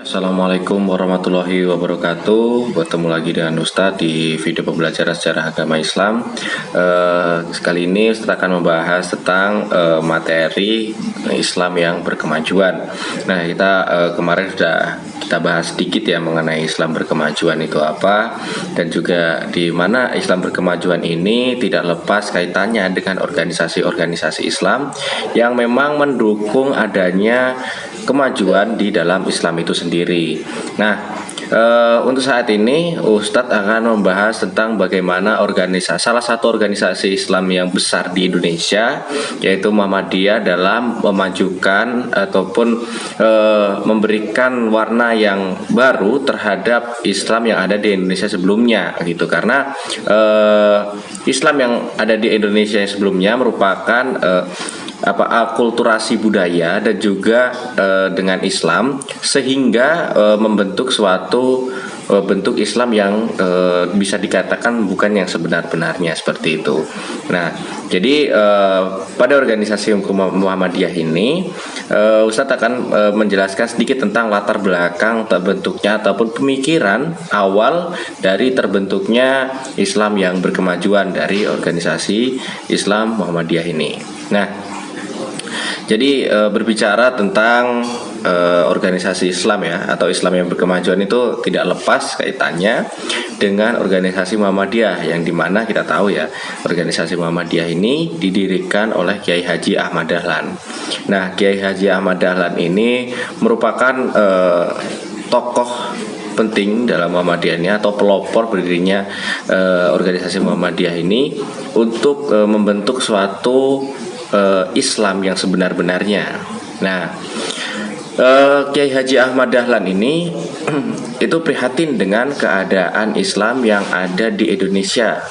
Assalamualaikum warahmatullahi wabarakatuh. Bertemu lagi dengan Ustadz di video pembelajaran sejarah agama Islam. Kali ini Ustadz akan membahas tentang materi Islam yang berkemajuan. Nah, kita kemarin sudah kita bahas sedikit ya mengenai Islam berkemajuan itu apa, dan juga di mana Islam berkemajuan ini tidak lepas kaitannya dengan organisasi-organisasi Islam yang memang mendukung adanya kemajuan di dalam Islam itu sendiri. Nah, untuk saat ini Ustadz akan membahas tentang bagaimana salah satu organisasi Islam yang besar di Indonesia, yaitu Muhammadiyah, dalam memajukan ataupun memberikan warna yang baru terhadap Islam yang ada di Indonesia sebelumnya, gitu. Karena Islam yang ada di Indonesia sebelumnya merupakan akulturasi budaya dan juga dengan Islam, sehingga membentuk suatu bentuk Islam yang bisa dikatakan bukan yang sebenar-benarnya, seperti itu. Nah, jadi pada organisasi Muhammadiyah ini Ustadz akan menjelaskan sedikit tentang latar belakang terbentuknya ataupun pemikiran awal dari terbentuknya Islam yang berkemajuan dari organisasi Islam Muhammadiyah ini. Nah, jadi berbicara tentang organisasi Islam ya, atau Islam yang berkemajuan, itu tidak lepas kaitannya dengan organisasi Muhammadiyah, yang dimana kita tahu ya, organisasi Muhammadiyah ini didirikan oleh Kiai Haji Ahmad Dahlan. Nah, Kiai Haji Ahmad Dahlan ini merupakan tokoh penting dalam Muhammadiyah ini, atau pelopor berdirinya organisasi Muhammadiyah ini untuk membentuk suatu Islam yang sebenar-benarnya. Nah, Kiai Haji Ahmad Dahlan ini itu prihatin dengan keadaan Islam yang ada di Indonesia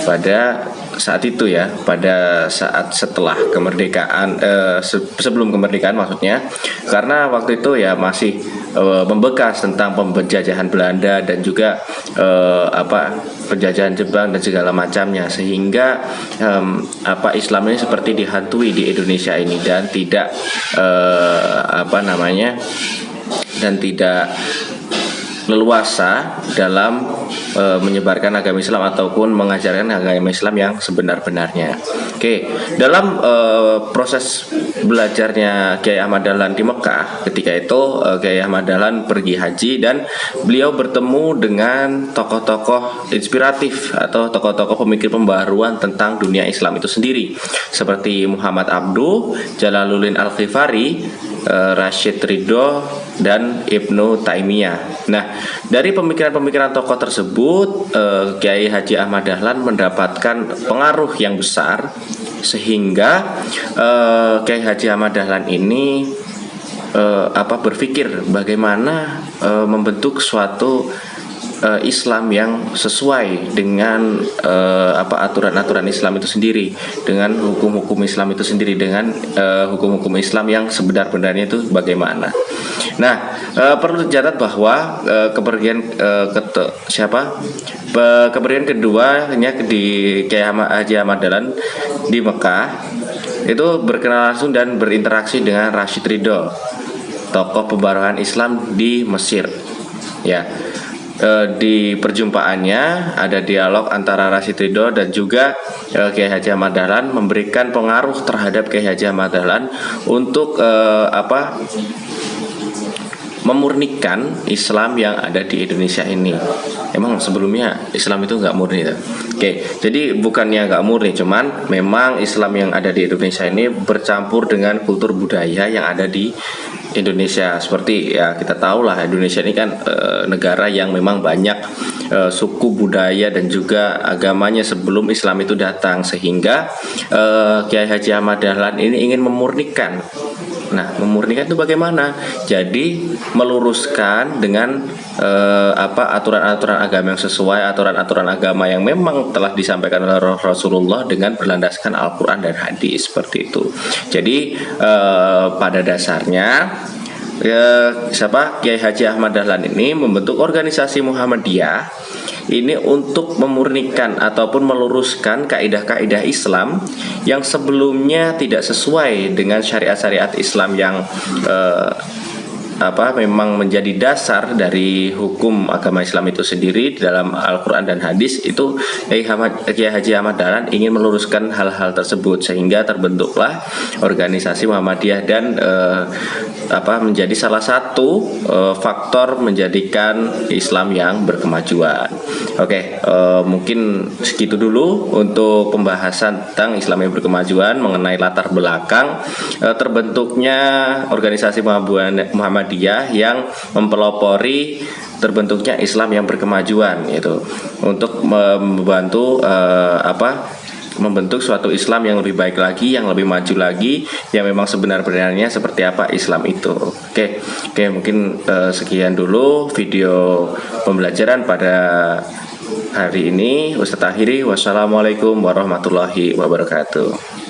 pada saat itu ya, pada saat setelah kemerdekaan, sebelum kemerdekaan maksudnya, karena waktu itu ya masih membekas tentang penjajahan Belanda dan juga penjajahan Jepang dan segala macamnya, sehingga Islam ini seperti dihantui di Indonesia ini, dan tidak leluasa dalam menyebarkan agama Islam ataupun mengajarkan agama Islam yang sebenar-benarnya. Oke, dalam proses belajarnya Kiai Ahmad Dahlan di Mekah, ketika itu Kiai Ahmad Dahlan pergi haji, dan beliau bertemu dengan tokoh-tokoh inspiratif atau tokoh-tokoh pemikir pembaruan tentang dunia Islam itu sendiri, seperti Muhammad Abduh, Jalaluddin Al-Ghifari, Rashid Ridho, dan Ibnu Taimiyah. Nah, dari pemikiran-pemikiran tokoh tersebut, Kiai Haji Ahmad Dahlan mendapatkan pengaruh yang besar, sehingga Kiai Haji Ahmad Dahlan ini berpikir bagaimana membentuk suatu Islam yang sesuai dengan aturan-aturan Islam itu sendiri, dengan hukum-hukum Islam itu sendiri, dengan hukum-hukum Islam yang sebenar-benarnya itu bagaimana. Nah, perlu dicatat bahwa kepergian keduanya di Kiai Haji Ahmad Dahlan di Mekah itu berkenalan langsung dan berinteraksi dengan Rashid Ridho, tokoh pembaruan Islam di Mesir. Ya, di perjumpaannya ada dialog antara Rashid Ridho dan juga Kiai Haji Ahmad Dahlan, memberikan pengaruh terhadap Kiai Haji Ahmad Dahlan untuk memurnikan Islam yang ada di Indonesia ini. Emang sebelumnya Islam itu nggak murni ya? Oke, jadi bukannya nggak murni, cuman memang Islam yang ada di Indonesia ini bercampur dengan kultur budaya yang ada di Indonesia. Seperti ya kita tahu lah, Indonesia ini kan negara yang memang banyak suku budaya dan juga agamanya sebelum Islam itu datang, sehingga Kiai Haji Ahmad Dahlan ini ingin memurnikan. Nah, memurnikan itu bagaimana? Jadi meluruskan dengan aturan-aturan agama yang sesuai, aturan-aturan agama yang memang telah disampaikan oleh Rasulullah dengan berlandaskan Al-Quran dan hadis, seperti itu. Jadi pada dasarnya Kiai Haji Ahmad Dahlan ini membentuk organisasi Muhammadiyah ini untuk memurnikan ataupun meluruskan kaidah-kaidah Islam yang sebelumnya tidak sesuai dengan syariat-syariat Islam yang memang menjadi dasar dari hukum agama Islam itu sendiri di dalam Al-Quran dan hadis itu, Kiai Haji Ahmad Dahlan ingin meluruskan hal-hal tersebut sehingga terbentuklah organisasi Muhammadiyah dan menjadi salah satu faktor menjadikan Islam yang berkemajuan. Oke, mungkin segitu dulu untuk pembahasan tentang Islam yang berkemajuan mengenai latar belakang terbentuknya organisasi Muhammadiyah yang mempelopori terbentuknya Islam yang berkemajuan, itu untuk membantu membentuk suatu Islam yang lebih baik lagi, yang lebih maju lagi, yang memang sebenar-benarnya seperti apa Islam itu. Oke, mungkin sekian dulu video pembelajaran pada hari ini. Ustadz akhiri, wassalamualaikum warahmatullahi wabarakatuh.